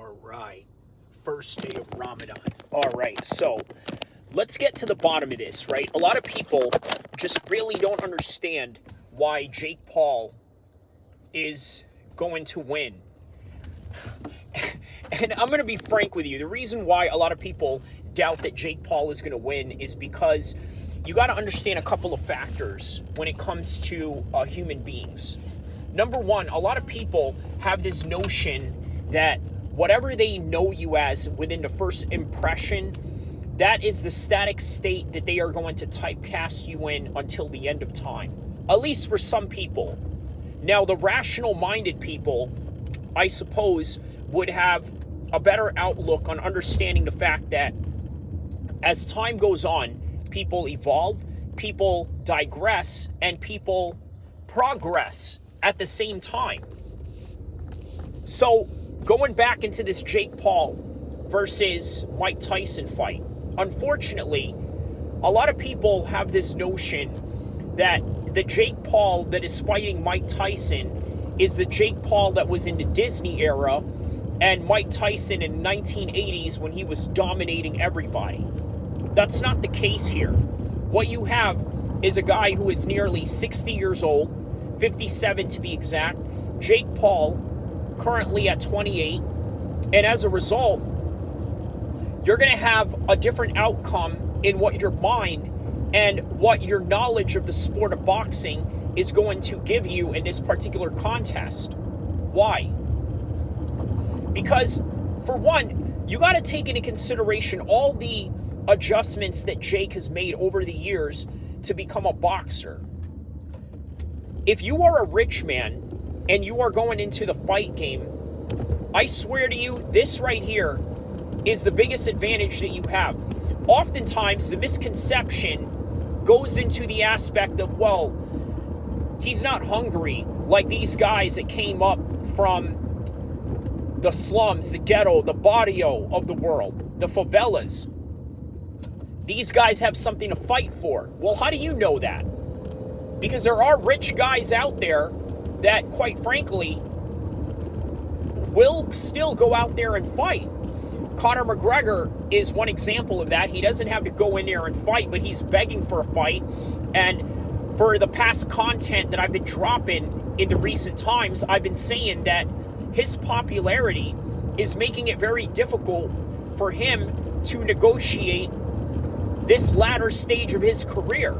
All right. First day of Ramadan. All right. So let's get to the bottom of this, right? A lot of people just really don't understand why Jake Paul is going to win. And I'm going to be frank with you. The reason why a lot of people doubt that Jake Paul is going to win is because you got to understand a couple of factors when it comes to human beings. Number one, a lot of people have this notion that whatever they know you as within the first impression, that is the static state that they are going to typecast you in until the end of time. At least for some people. Now, the rational-minded people, I suppose, would have a better outlook on understanding the fact that as time goes on, people evolve, people digress, and people progress at the same time. So, going back into this Jake Paul versus Mike Tyson fight, unfortunately, a lot of people have this notion that the Jake Paul that is fighting Mike Tyson is the Jake Paul that was in the Disney era and Mike Tyson in the 1980s when he was dominating everybody. That's not the case here. What you have is a guy who is nearly 60 years old, 57 to be exact, Jake Paul, currently at 28, and as a result, you're going to have a different outcome in what your mind and what your knowledge of the sport of boxing is going to give you in this particular contest. Why? Because, for one, you got to take into consideration all the adjustments that Jake has made over the years to become a boxer. If you are a rich man and you are going into the fight game, I swear to you, this right here is the biggest advantage that you have. Oftentimes, the misconception goes into the aspect of, well, he's not hungry like these guys that came up from the slums, the ghetto, the barrio of the world, the favelas. These guys have something to fight for. Well, how do you know that? Because there are rich guys out there that, quite frankly, will still go out there and fight. Conor McGregor is one example of that. He doesn't have to go in there and fight, but he's begging for a fight. And for the past content that I've been dropping in the recent times, I've been saying that his popularity is making it very difficult for him to negotiate this latter stage of his career.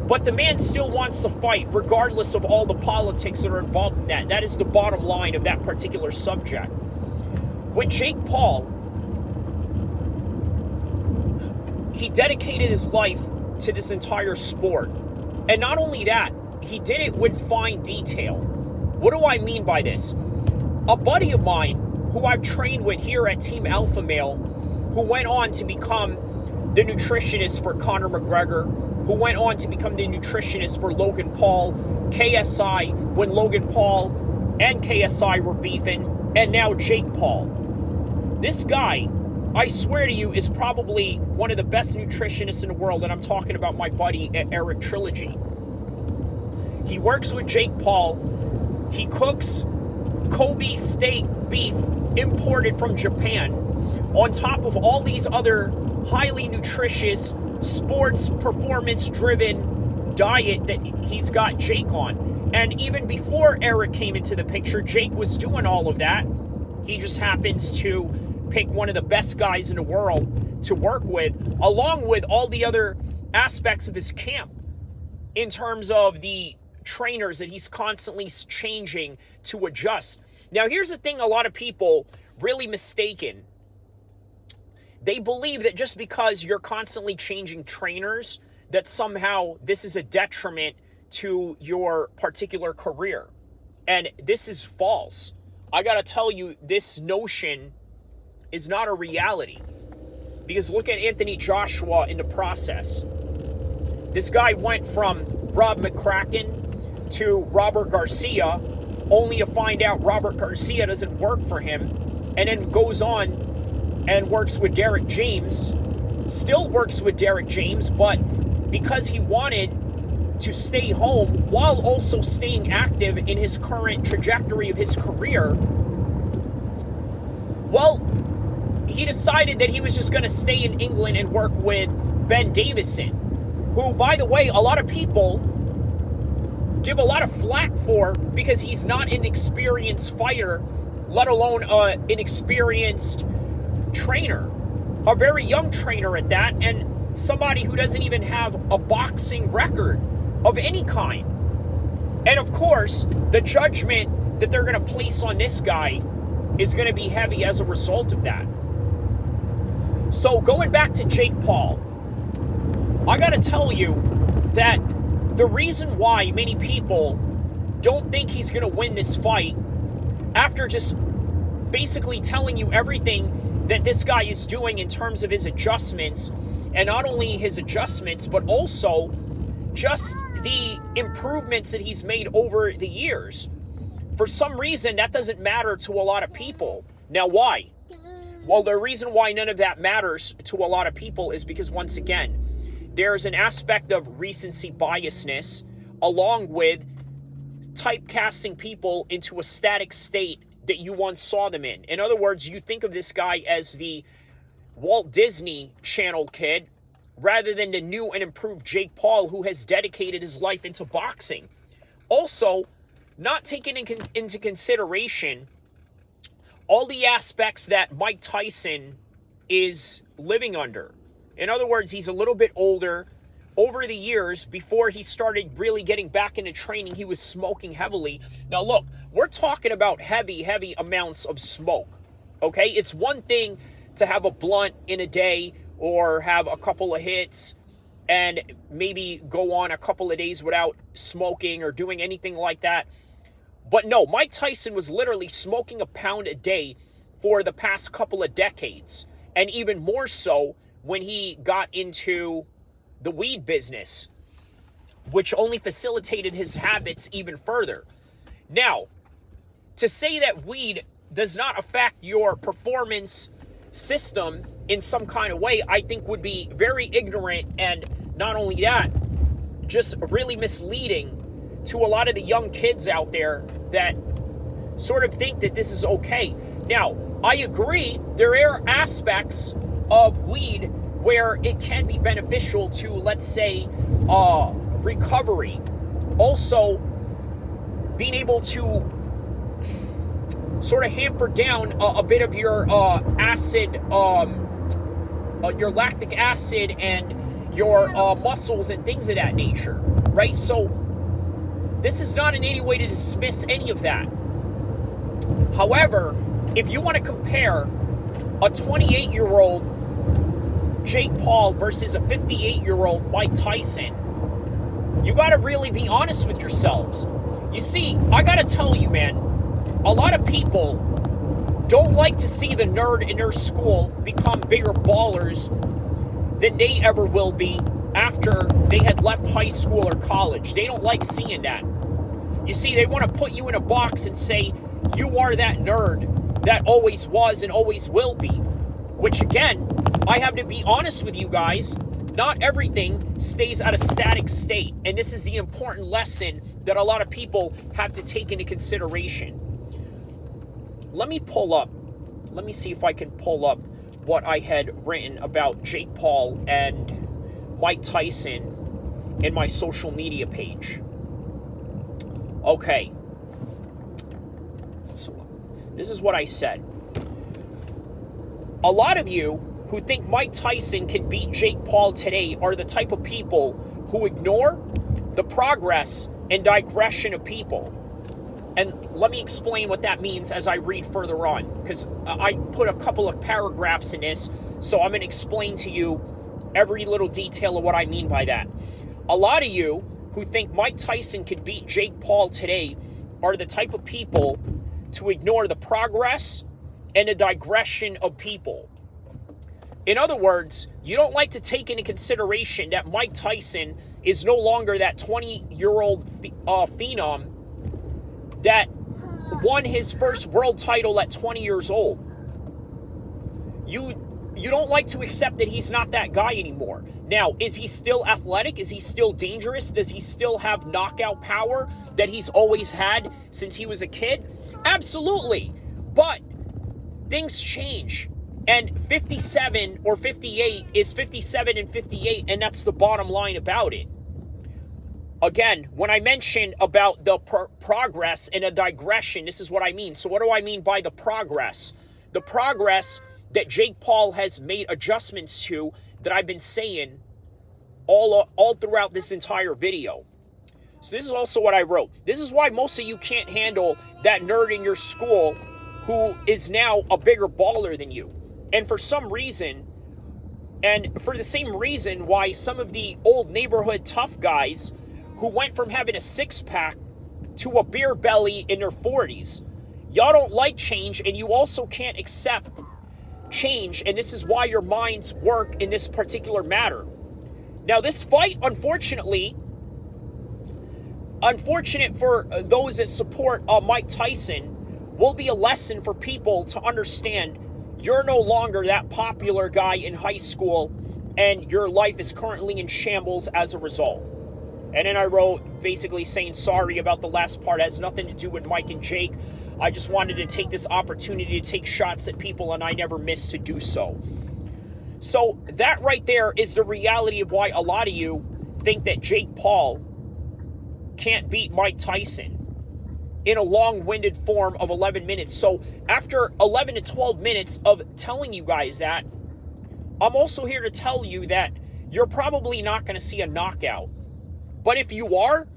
But the man still wants to fight, regardless of all the politics that are involved in that. That is the bottom line of that particular subject. With Jake Paul, he dedicated his life to this entire sport. And not only that, he did it with fine detail. What do I mean by this? A buddy of mine, who I've trained with here at Team Alpha Male, who went on to become the nutritionist for Conor McGregor, who went on to become the nutritionist for Logan Paul, KSI, when Logan Paul and KSI were beefing, and now Jake Paul. This guy, I swear to you, is probably one of the best nutritionists in the world, and I'm talking about my buddy Eric Trilogy. He works with Jake Paul. He cooks Kobe steak beef imported from Japan, on top of all these other highly nutritious, sports performance-driven diet that he's got Jake on. And even before Eric came into the picture, Jake was doing all of that. He just happens to pick one of the best guys in the world to work with, along with all the other aspects of his camp in terms of the trainers that he's constantly changing to adjust. Now, here's the thing a lot of people really mistaken. They believe that just because you're constantly changing trainers, that somehow this is a detriment to your particular career. And this is false. I gotta tell you, this notion is not a reality. Because look at Anthony Joshua in the process. This guy went from Rob McCracken to Robert Garcia, only to find out Robert Garcia doesn't work for him, and then goes on and works with Derek James, still works with Derek James, but because he wanted to stay home while also staying active in his current trajectory of his career, Well, he decided that he was just going to stay in England and work with Ben Davison, who, by the way, a lot of people give a lot of flack for because he's not an experienced fighter, let alone an experienced trainer, a very young trainer at that, and somebody who doesn't even have a boxing record of any kind. And of course, the judgment that they're going to place on this guy is going to be heavy as a result of that. So going back to Jake Paul, I got to tell you that the reason why many people don't think he's going to win this fight, after just basically telling you everything that this guy is doing in terms of his adjustments, and not only his adjustments, but also just the improvements that he's made over the years. For some reason, that doesn't matter to a lot of people. Now, why? Well, the reason why none of that matters to a lot of people is because, once again, there's an aspect of recency biasness along with typecasting people into a static state that you once saw them in. In other words, you think of this guy as the Walt Disney Channel kid rather than the new and improved Jake Paul, who has dedicated his life into boxing. Also, not taking into consideration all the aspects that Mike Tyson is living under. In other words, he's a little bit older. Over the years, before he started really getting back into training, he was smoking heavily. Now, look, we're talking about heavy amounts of smoke, okay? It's one thing to have a blunt in a day or have a couple of hits and maybe go on a couple of days without smoking or doing anything like that. But no, Mike Tyson was literally smoking a pound a day for the past couple of decades, and even more so when he got into the weed business, which only facilitated his habits even further. Now, to say that weed does not affect your performance system in some kind of way, I think would be very ignorant, and not only that, just really misleading to a lot of the young kids out there that sort of think that this is okay. Now, I agree, there are aspects of weed where it can be beneficial to, let's say, recovery. Also, being able to sort of hamper down a bit of your acid, your lactic acid and your muscles and things of that nature, right? So this is not in any way to dismiss any of that. However, if you want to compare a 28-year-old Jake Paul versus a 58-year-old Mike Tyson, you got to really be honest with yourselves. You see, I got to tell you, man, a lot of people don't like to see the nerd in their school become bigger ballers than they ever will be after they had left high school or college. They don't like seeing that. You see, they want to put you in a box and say, you are that nerd that always was and always will be. Which, again, I have to be honest with you guys, not everything stays at a static state. And this is the important lesson that a lot of people have to take into consideration. Let me see if I can pull up what I had written about Jake Paul and Mike Tyson in my social media page. Okay. So, this is what I said. A lot of you who think Mike Tyson can beat Jake Paul today are the type of people who ignore the progress and digression of people. And let me explain what that means as I read further on, because I put a couple of paragraphs in this, so I'm going to explain to you every little detail of what I mean by that. A lot of you who think Mike Tyson could beat Jake Paul today are the type of people to ignore the progress and the digression of people. In other words, you don't like to take into consideration that Mike Tyson is no longer that 20-year-old phenom that won his first world title at 20 years old. You don't like to accept that he's not that guy anymore. Now, is he still athletic? Is he still dangerous? Does he still have knockout power that he's always had since he was a kid? Absolutely. But things change. And 57 or 58 is 57 and 58, and that's the bottom line about it. Again, when I mention about the progress and a digression, this is what I mean. So what do I mean by the progress? The progress that Jake Paul has made adjustments to that I've been saying all throughout this entire video. So this is also what I wrote. This is why most of you can't handle that nerd in your school who is now a bigger baller than you. And for some reason, and for the same reason why some of the old neighborhood tough guys who went from having a six-pack to a beer belly in their 40s, y'all don't like change, and you also can't accept change, and this is why your minds work in this particular matter. Now, this fight, unfortunate for those that support Mike Tyson, will be a lesson for people to understand you're no longer that popular guy in high school, and your life is currently in shambles as a result. And then I wrote basically saying sorry about the last part. It has nothing to do with Mike and Jake. I just wanted to take this opportunity to take shots at people, and I never missed to do so. So that right there is the reality of why a lot of you think that Jake Paul can't beat Mike Tyson in a long-winded form of 11 minutes. So after 11 to 12 minutes of telling you guys that, I'm also here to tell you that you're probably not going to see a knockout. But if you are,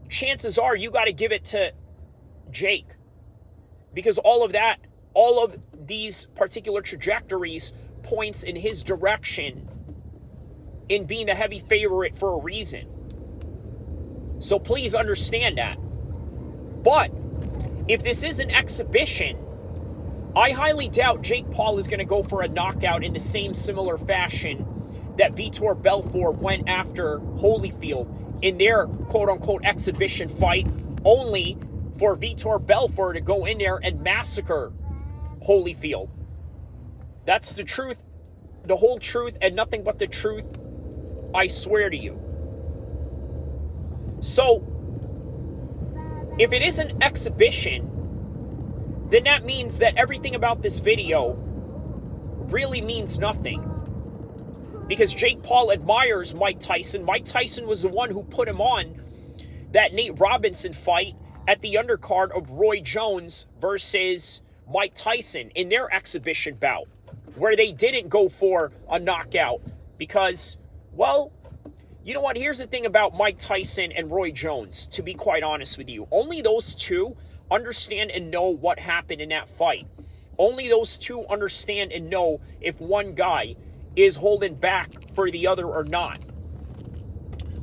chances are you got to give it to Jake. Because all of these particular trajectories points in his direction in being the heavy favorite for a reason. So please understand that. But if this is an exhibition, I highly doubt Jake Paul is going to go for a knockout in the same similar fashion that Vitor Belfort went after Holyfield in their quote-unquote exhibition fight, only for Vitor Belfort to go in there and massacre Holyfield. That's the truth, the whole truth, and nothing but the truth, I swear to you. So, if it is an exhibition, then that means that everything about this video really means nothing. Because Jake Paul admires Mike Tyson. Mike Tyson was the one who put him on that Nate Robinson fight at the undercard of Roy Jones versus Mike Tyson in their exhibition bout, where they didn't go for a knockout because, well, you know what? Here's the thing about Mike Tyson and Roy Jones, to be quite honest with you. Only those two understand and know what happened in that fight. Only those two understand and know if one guy is holding back for the other or not.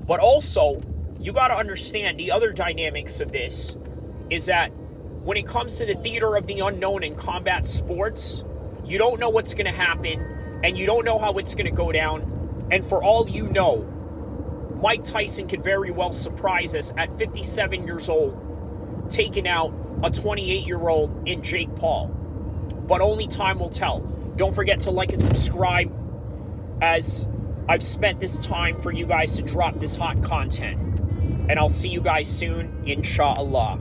But also, you got to understand the other dynamics of this is that when it comes to the theater of the unknown in combat sports, you don't know what's going to happen, and you don't know how it's going to go down. And for all you know, Mike Tyson could very well surprise us at 57 years old, taking out a 28-year-old in Jake Paul. But only time will tell. Don't forget to like and subscribe, as I've spent this time for you guys to drop this hot content. And I'll see you guys soon, inshallah.